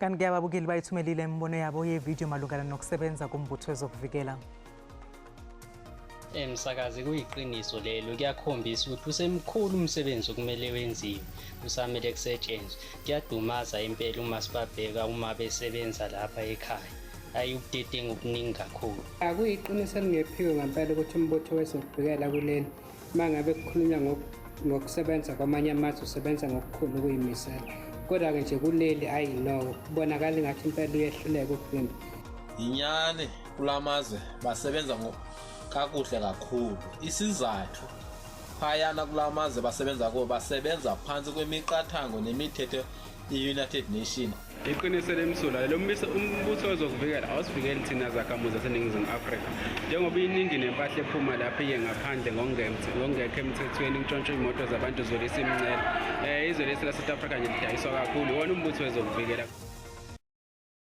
Kanti-ke ababukeli bayithumelile imibono yabo yevidiyo malungana nokusebenza kombutho wezokuvikela. Emsakazi kuyiqiniso lelo, kuyakhombisa ukuthi usemkhulu umsebenzi okumele wenziwe, usamele kusetshenzwe. Kuyadumaza impela uma sibabheka uma besebenza lapha ekhaya. Hayi ubudedengu obuningi kakhulu. Akuyiqiniso elingephiwe ngempela ukuthi umbutho wezokuvikela kuleli mangabe kukhulunywa ngokusebenza kwamanye amazwe usebenza ngokukhulu ukuyimisela. Kodwa-ke nje kuleli ayinoko kubonakala engathi impela uyehluleka ukuvimba. Inyani kulamazwe basebenza kakuhle kakhulu. Isizathu phayana kulamazwe basebenza kuwo basebenza phansi kwemiqathango nemithetho ye-United Nations. Iqiniso lemsulwa lo umbutho wezokuvikela awusivikeli thina zakhamuzi zaseNingizimu Afrika. Njengoba iningi nempahla ephuma lapha iye ngaphandle ngokungekho emthethweni intshontsho imoto zabantu zolisa imncele. Izwe lethu la South Africa nje lidayiswa kakhulu wona umbutho wezokuvikela.